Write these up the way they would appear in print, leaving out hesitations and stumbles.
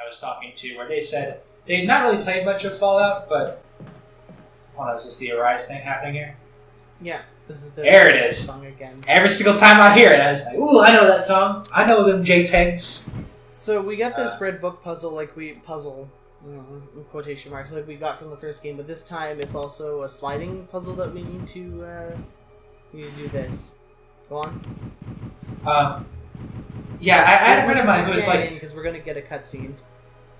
was talking to where they said they had not really played much of Fallout, but hold on, is this the Arise thing happening here? Yeah, this is the there it is. Song again. Every single time I hear it, I was like, "Ooh, I know that song. I know them JPEGs." So we got this red book puzzle, in quotation marks, like we got from the first game, but this time it's also a sliding puzzle that we need to do this. Go on. Yeah, I had a friend of mine who was like, because we're gonna get a cutscene.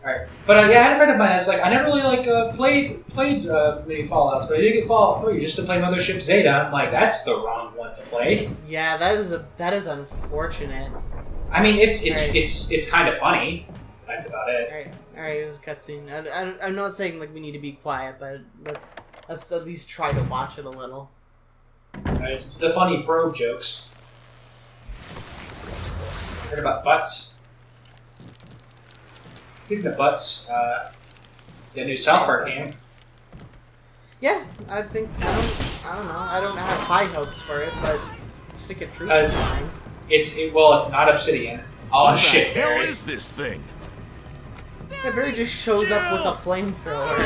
Alright, but I had a friend of mine that's like, I never really played many Fallouts, but I did get Fallout 3 just to play Mothership Zeta. I'm like, that's the wrong one to play. Yeah, that is unfortunate. I mean, it's kind of funny. That's about it. Alright, here's a cutscene. I'm not saying like we need to be quiet, but let's at least try to watch it a little. The funny probe jokes. Heard about butts? Speaking of butts, the new South Park game. Yeah, I think I don't know. I don't have high hopes for it, but Stick of Truth is fine. It's not Obsidian. Oh shit! What the hell is this thing? Yeah, Barry just shows up with a flamethrower,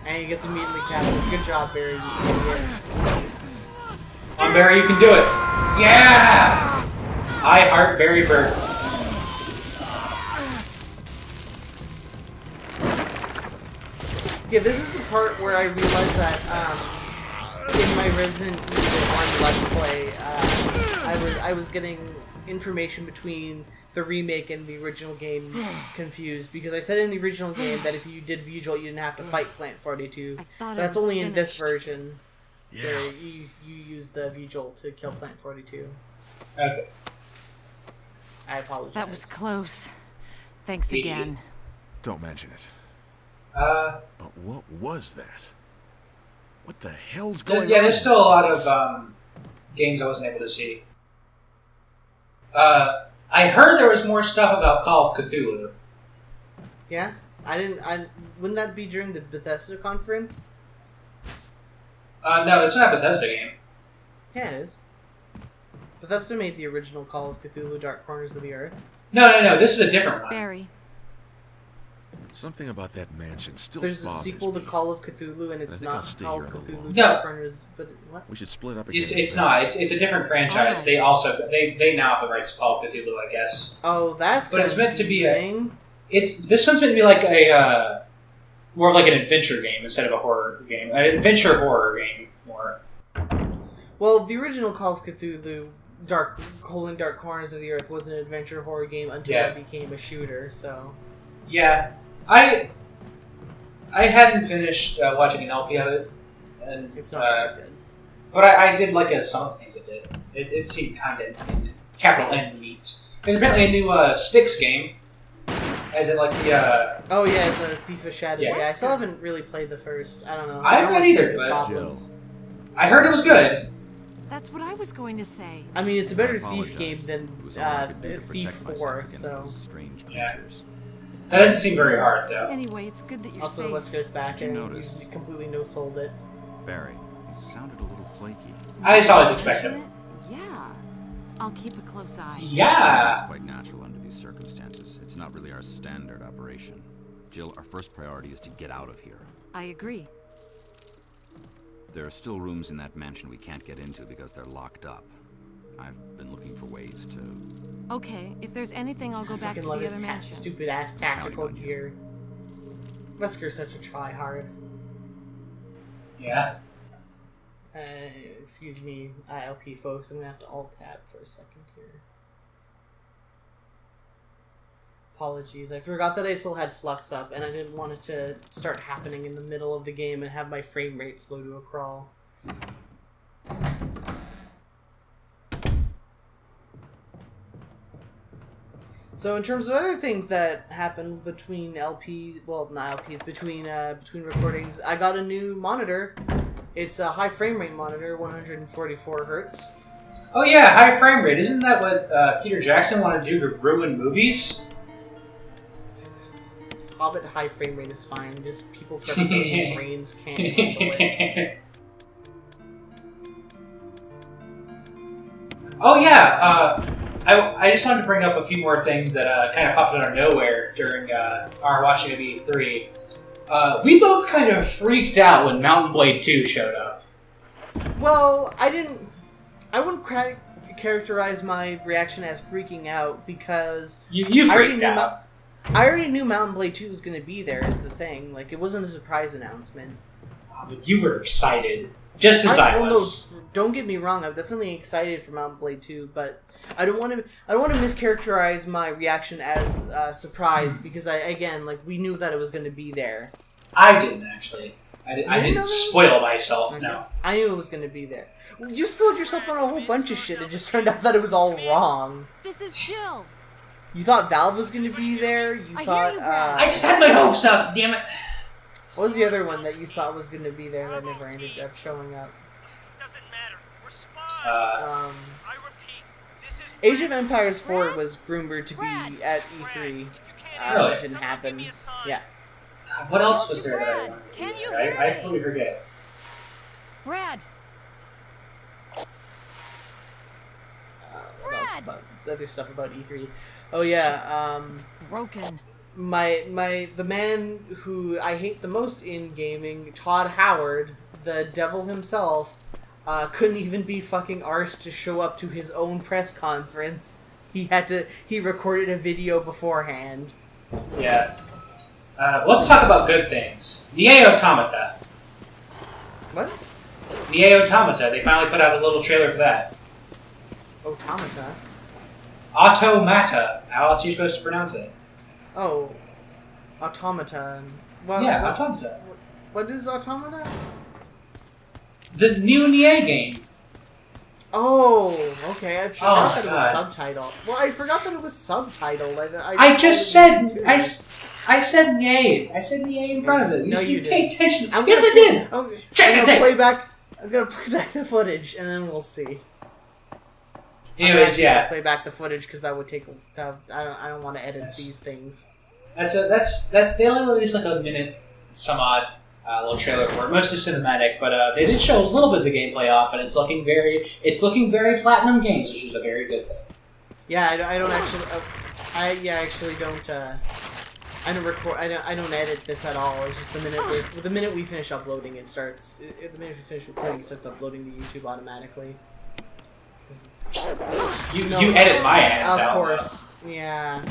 and he gets immediately captured. Good job, Barry. You idiot. Come on, Barry, you can do it. Yeah! I heart Barry Bird. Yeah, this is the part where I realized that in my Resident Evil 1 Let's Play, I was getting information between the remake and the original game confused, because I said in the original game that if you did Vigil, you didn't have to fight Plant 42. That's only in this version. Yeah. You use the Vigil to kill Plant 42. Okay. I apologize. That was close. Thanks again. Don't mention it. But what was that? What the hell's going on? Yeah, there's still a lot of games I wasn't able to see. I heard there was more stuff about Call of Cthulhu. Yeah? Wouldn't that be during the Bethesda conference? No, it's not a Bethesda game. Yeah, it is. Bethesda made the original Call of Cthulhu Dark Corners of the Earth. No, this is a different one. Barry. Something about that mansion still There's a bothers sequel to me. Call of Cthulhu, and it's not Call of Cthulhu No. Dark Corners, but what? We should split up again. It's not. It's a different franchise. They now have the rights to Call of Cthulhu, I guess. Oh, that's But it's meant to be confusing. This one's meant to be like a more of like an adventure game instead of a horror game. An adventure horror game more. Well, the original Call of Cthulhu Dark Corners of the Earth was an adventure horror game until it became a shooter. So yeah, I hadn't finished watching an LP of it, and it's not very good. But I did like some of the things it did. It seemed kind of capital N neat. There's apparently a new Styx game, as in like the. Oh yeah, the Thief of Shadows. Yeah. Yeah, I still haven't really played the first. I don't know. I haven't either, but Goblins. I heard it was good. That's what I was going to say. I mean, it's a better Thief game than Thief 4, so. Yeah. That doesn't seem very hard, though. Anyway, it's good that you're also, safe. Wesker's back, Did you and notice? you completely no-sold it. Barry, you sounded a little flaky. I just always expect him. Yeah. I'll keep a close eye. Yeah. It's quite natural under these circumstances. It's not really our standard operation. Jill, our first priority is to get out of here. I agree. There are still rooms in that mansion we can't get into because they're locked up. I've been looking for ways to... Okay, if there's anything, I'll go back to the love other his mansion. stupid-ass tactical Counting on you. gear. Wesker's such a tryhard. Yeah. Excuse me, LP folks, I'm gonna have to alt-tab for a second here. Apologies, I forgot that I still had Flux up, and I didn't want it to start happening in the middle of the game and have my frame rate slow to a crawl. So in terms of other things that happened between LPs, well, not LPs, between recordings, I got a new monitor. It's a high frame rate monitor, 144 hertz. Oh yeah, high frame rate. Isn't that what Peter Jackson wanted to do to ruin movies? Hobbit high frame rate is fine. Just people's brains can't handle it. Oh yeah, I just wanted to bring up a few more things that kind of popped out of nowhere during our watching of E3. We both kind of freaked out when Mountain Blade 2 showed up. Well, I wouldn't characterize my reaction as freaking out because You freaked out. I already knew Mountain Blade 2 was going to be there. Is the thing. Like, it wasn't a surprise announcement. But you were excited, just as I was. No, don't get me wrong. I'm definitely excited for Mountain Blade 2, but I don't want to mischaracterize my reaction as surprise because we knew that it was going to be there. I didn't actually. I didn't spoil myself. Okay. No. I knew it was going to be there. You spoiled yourself on a whole bunch of shit. It just turned out that it was all wrong. This is Jill. You thought Valve was going to be there. You thought. I just had my hopes up. Damn it. What was the other one that you thought was going to be there that never ended up showing up? Doesn't matter. We're spies. I repeat, this is Age of Empires 4 was rumored to be at E3. Really? It didn't happen. Yeah. God, what else was there that I wanted to Can do you there? hear I me? totally forget. Brad. What else about other stuff about E3? Oh yeah, Broken. the man who I hate the most in gaming, Todd Howard, the devil himself, couldn't even be fucking arsed to show up to his own press conference. He recorded a video beforehand. Yeah. Let's talk about good things. Nier Automata. What? Nier Automata. They finally put out a little trailer for that. Automata? Automata. How else are you supposed to pronounce it? Oh. Automata. What, Yeah, Automata. What is Automata? The new Nier game. Oh, okay. I forgot that it was God. subtitled. Well, I forgot that it was subtitled. I just said... I said Nier. I said Nier in front of it. No, you pay didn't. attention. Yes, I did. I'm gonna play back the footage, and then we'll see. Anyways, yeah. Play back the footage because that would take. I don't want to edit these things. That's they only released like a minute some odd little trailer for it, mostly cinematic, but they did show a little bit of the gameplay off, and it's looking very Platinum Games, which is a very good thing. Yeah, I don't actually. I don't record. I don't edit this at all. It's just the minute we finish uploading, it starts. The minute we finish recording, it starts uploading to YouTube automatically. You edit my ass Of out. course, yeah.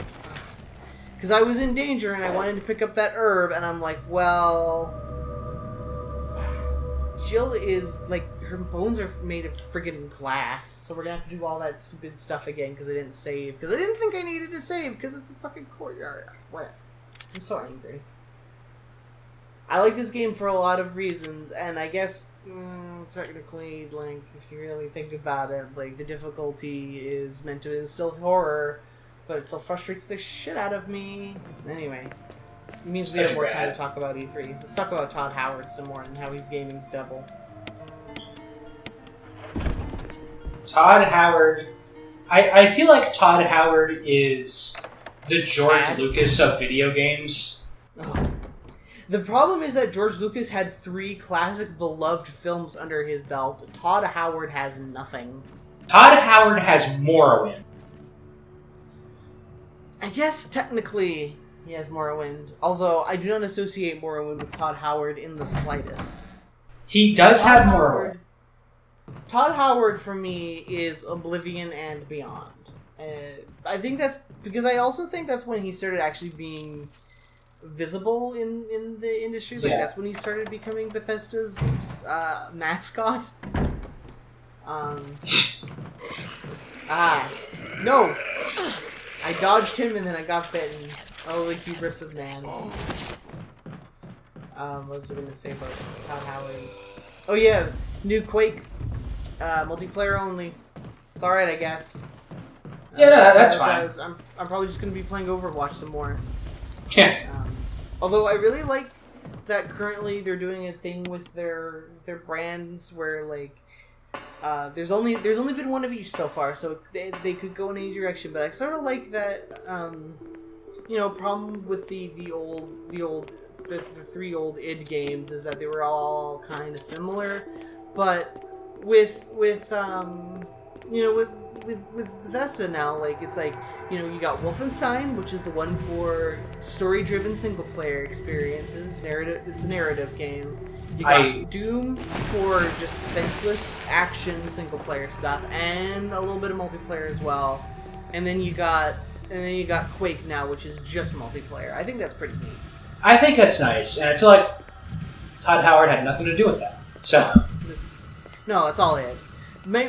Because I was in danger and I wanted to pick up that herb, and I'm like, well, Jill is like her bones are made of friggin' glass, so we're gonna have to do all that stupid stuff again because I didn't save. Because I didn't think I needed to save because it's a fucking courtyard. Whatever. I'm so angry. I like this game for a lot of reasons, and I guess technically, like, if you really think about it, like, the difficulty is meant to instill horror, but it still frustrates the shit out of me. Anyway, it means we have more time to talk about E3. Let's talk about Todd Howard some more and how he's gaming's devil. Todd Howard... I feel like Todd Howard is the George Lucas of video games. Oh. The problem is that George Lucas had 3 classic beloved films under his belt. Todd Howard has nothing. Todd Howard has Morrowind. I guess technically he has Morrowind, although I do not associate Morrowind with Todd Howard in the slightest. He does have Morrowind. Todd Howard for me is Oblivion and Beyond. I think that's because I also think that's when he started actually being visible in the industry. Like, that's when he started becoming Bethesda's mascot. No! I dodged him and then I got bitten. Oh, the hubris of man. What was I going to say about Todd Howard? Oh yeah, new Quake. Multiplayer only. It's alright, I guess. Yeah, no, that's fine. I'm probably just going to be playing Overwatch some more. Yeah. Although I really like that currently they're doing a thing with their brands where, like, there's only been one of each so far, so they could go in any direction. But I sort of like that. Problem with the 3 old id games is that they were all kind of similar, but with with Bethesda now, like it's like, you know, you got Wolfenstein, which is the one for story-driven single-player experiences. It's a narrative game. You got Doom for just senseless action single-player stuff, and a little bit of multiplayer as well. And then you got Quake now, which is just multiplayer. I think that's pretty neat. I think that's nice, and I feel like Todd Howard had nothing to do with that. So no, it's all it. My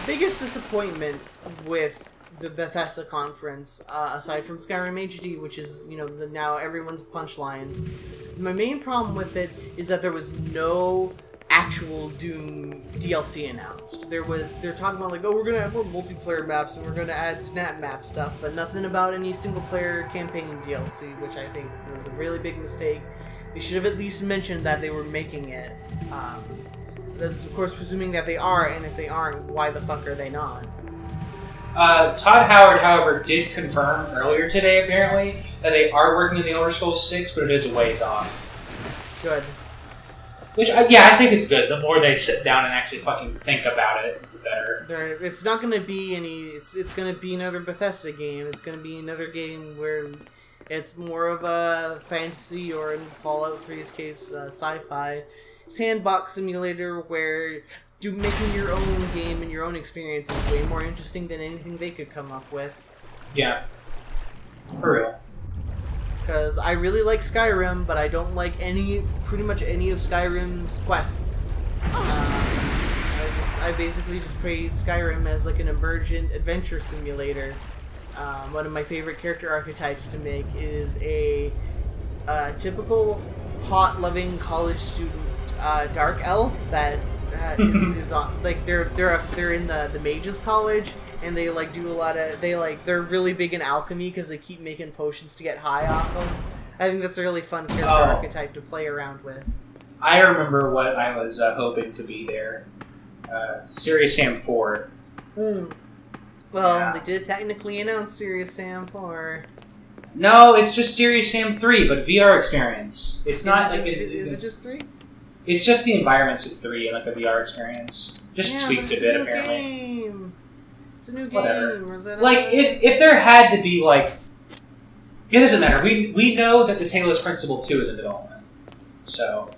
biggest disappointment with the Bethesda conference, aside from Skyrim HD, which is, you know, now everyone's punchline, my main problem with it is that there was no actual Doom DLC announced. They're talking about like, oh, we're gonna have more multiplayer maps and we're gonna add snap map stuff, but nothing about any single player campaign DLC, which I think was a really big mistake. They should have at least mentioned that they were making it. That's of course presuming that they are, and if they aren't, why the fuck are they not? Todd Howard, however, did confirm earlier today, apparently, that they are working on the Elder Scrolls 6, but it is a ways off. Good. Which, I think it's good. The more they sit down and actually fucking think about it, the better. It's not going to be any... It's going to be another Bethesda game. It's going to be another game where it's more of a fantasy, or in Fallout 3's case, sci-fi sandbox simulator where making your own game and your own experience is way more interesting than anything they could come up with. Yeah. For real. Because I really like Skyrim, but I don't like pretty much any of Skyrim's quests. I basically just praise Skyrim as like an emergent adventure simulator. One of my favorite character archetypes to make is a typical pot-loving college student dark elf that is on, like they're in the mages college, and they like do a lot of they're really big in alchemy because they keep making potions to get high off of. I think that's a really fun character archetype to play around with. I remember what I was hoping to be there. Serious Sam 4. Well, yeah. They did technically announce Serious Sam 4. No, it's just Serious Sam 3, but VR experience. It's not. Is it just 3? It's just the environments of 3 and like a VR experience. Just tweaked a bit, apparently. Game. It's a new Whatever. game. Is that like, if there had to be like, it doesn't matter. We know that the Talos Principle 2 is in development, so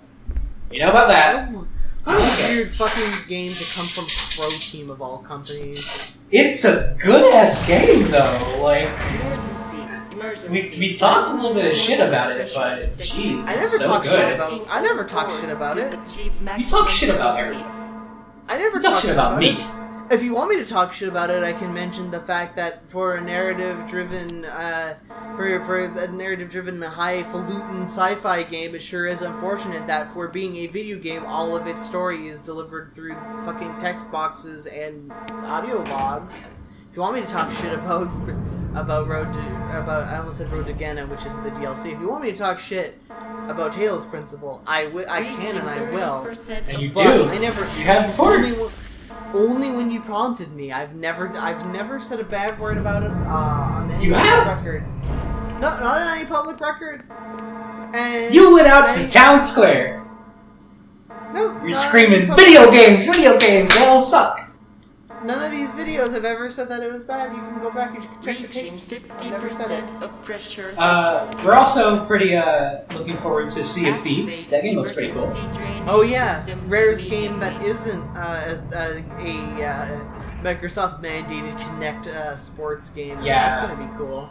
you know about that. What a weird fucking game to come from Pro Team of all companies. It's a good ass game though. Like, we talked a little bit of shit about it, but jeez, it's so good. I never talk shit about it. You talk shit about everyone. I never talk shit about me. If you want me to talk shit about it, I can mention the fact that for a narrative-driven, highfalutin sci-fi game, it sure is unfortunate that for being a video game, all of its story is delivered through fucking text boxes and audio logs. If you want me to talk shit about I almost said Road to Ganon, which is the DLC. If you want me to talk shit about Talos Principle, I can and I will. And you but do. I never. You have before. Only when you prompted me. I've never said a bad word about it on any public record. No, not on any public record. And you went out to the town square. No, you're screaming, video games, they all suck. None of these videos have ever said that it was bad. You can go back and check the tapes. I've never said it. We're also pretty looking forward to Sea of Thieves. That game looks pretty cool. Oh yeah, Rare's game that isn't as a Microsoft mandated Kinect sports game. Yeah, that's gonna be cool.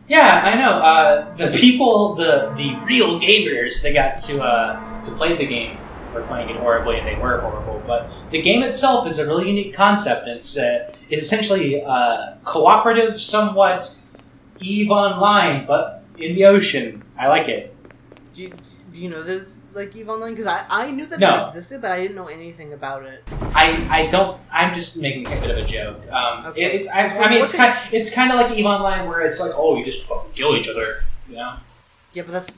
Yeah, I know. The people, the real gamers, they got to play the game. Were playing it horribly, and they were horrible. But the game itself is a really unique concept. It's essentially cooperative, somewhat EVE Online, but in the ocean. I like it. Do you know that it's like EVE Online? Because I knew that it existed, but I didn't know anything about it. I don't. I'm just making a bit of a joke. Okay. It's kind of like EVE Online, where it's like, oh, you just fucking kill each other, you know? Yeah, but that's.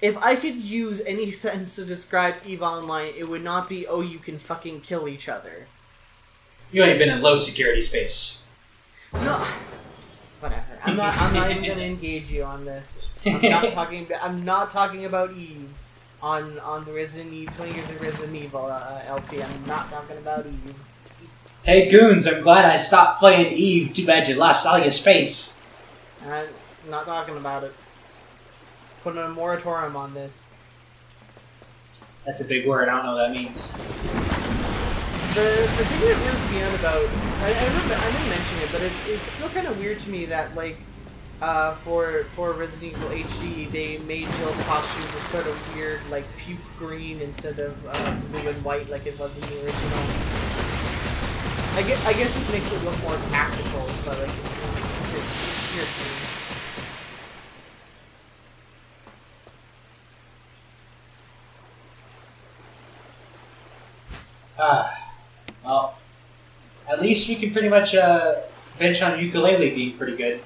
If I could use any sentence to describe EVE Online, it would not be, oh, you can fucking kill each other. You ain't been in low security space. No. Whatever. I'm not even gonna engage you on this. I'm not talking about EVE. on the Resident Evil 20 years of Resident Evil LP. I'm not talking about Eve. Hey goons, I'm glad I stopped playing Eve. Too bad you lost all your space. I'm not talking about it. Putting a moratorium on this. That's a big word. I don't know what that means. The thing that weirds me out about I didn't mention it, but it's still kind of weird to me that like for Resident Evil HD they made Jill's costume this sort of weird like puke green instead of blue and white like it was in the original. I guess it makes it look more tactical, but like it's weird to me. Well, at least we can pretty much bench on ukulele being pretty good.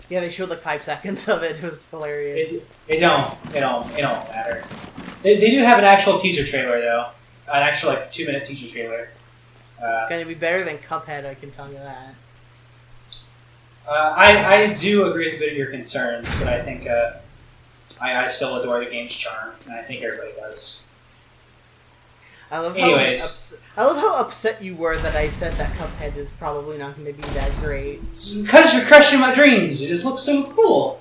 Yeah, they showed like 5 seconds of it. It was hilarious. It don't matter. They do have an actual teaser trailer though, an actual like 2-minute teaser trailer. It's going to be better than Cuphead, I can tell you that. I do agree with a bit of your concerns, but I think I still adore the game's charm, and I think everybody does. I love how upset you were that I said that Cuphead is probably not going to be that great. It's because you're crushing my dreams. It just looks so cool.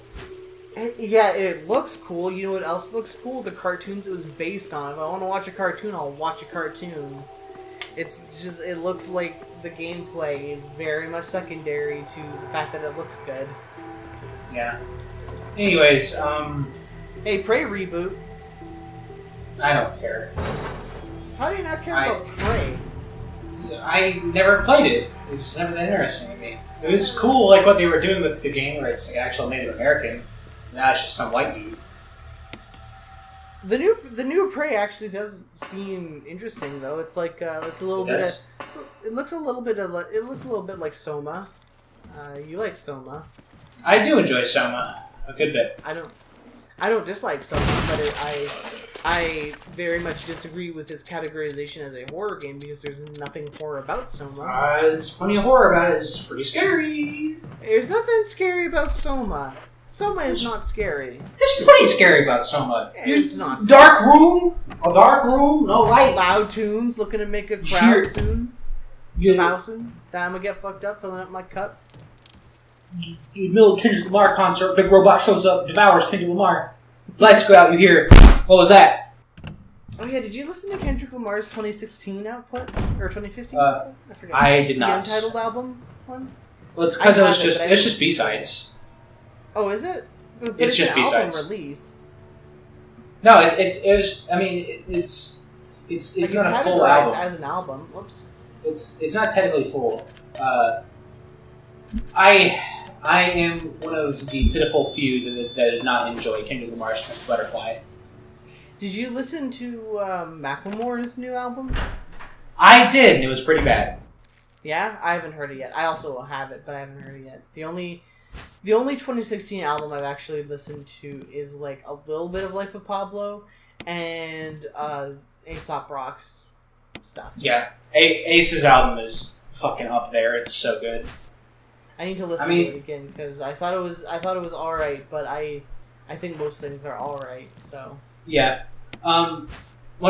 And yeah, it looks cool. You know what else looks cool? The cartoons it was based on. If I want to watch a cartoon, I'll watch a cartoon. It's just, it looks like the gameplay is very much secondary to the fact that it looks good. Yeah. Anyways, Hey, Prey reboot. I don't care. How do you not care about Prey? I never played it. It was never that interesting to me. It was cool, like what they were doing with the game, where it's like actual Native American. Now it's just some white dude. The new Prey actually does seem interesting, though. It's like it's a little bit. It looks a little bit like Soma. You like Soma? I do enjoy Soma a good bit. I don't dislike Soma, but I very much disagree with his categorization as a horror game because there's nothing horror about Soma. There's plenty of horror about it. It's pretty scary. There's nothing scary about Soma. Soma is not scary. It's pretty scary about Soma. It's not. Dark room, no light. Loud tunes, looking to make a crowd soon. You Soon. Then I'm gonna get fucked up, filling up my cup. middle of Kendrick Lamar concert, big robot shows up, devours Kendrick Lamar. Lights go out, you hear, what was that? Oh yeah, did you listen to Kendrick Lamar's 2016 output? Or 2015 output? I forget. I did not. The Untitled album one? Well, it's because it's just B-sides. Oh, is it? But It's just an album B-sides. release. No, it's not a full categorized album. as an album. Whoops. It's not technically full. I am one of the pitiful few that did not enjoy Kendrick Lamar's Butterfly. Did you listen to Macklemore's new album? I did, and it was pretty bad. Yeah, I haven't heard it yet. I also have it, but I haven't heard it yet. The only 2016 album I've actually listened to is like a little bit of Life of Pablo and Aesop Rock's stuff. Yeah, Ace's album is fucking up there. It's so good. I need to listen to it again because I thought it was all right, but I think most things are all right. So yeah, one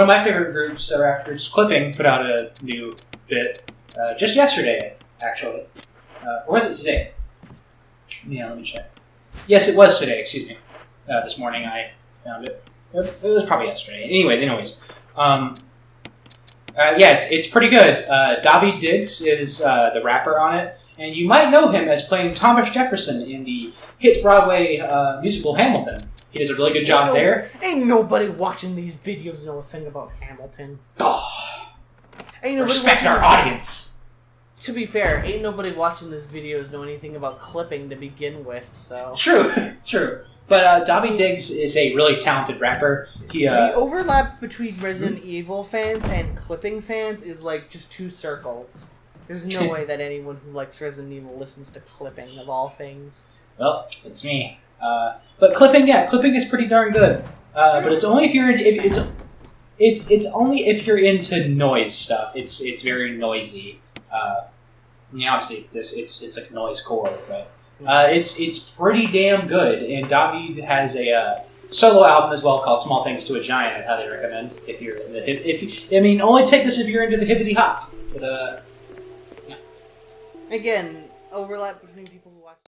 of my favorite groups, rap groups, Clipping, put out a new bit just yesterday, actually, or was it today? Yeah, let me check. Yes, it was today. Excuse me. This morning I found it. It was probably yesterday. Anyways. Yeah, it's pretty good. Davi Diggs is the rapper on it, and you might know him as playing Thomas Jefferson in the hit Broadway musical Hamilton. He does a really good job there. Ain't nobody watching these videos know a thing about Hamilton. Oh, Ain't nobody respect our audience. To be fair, ain't nobody watching these videos know anything about clipping to begin with, so... True. But Davi Diggs is a really talented rapper. The overlap between Resident Evil fans and clipping fans is like just 2 circles. There's no way that anyone who likes Resident Evil listens to clipping, of all things. Well, it's me. But clipping is pretty darn good. But it's only if you're it's only if you're into noise stuff. It's very noisy. Obviously it's like noise core, but it's pretty damn good. And David has a solo album as well called "Small Things to a Giant." I'd highly recommend if you're in the only take this if you're into the hippity hop. But Again, overlap between people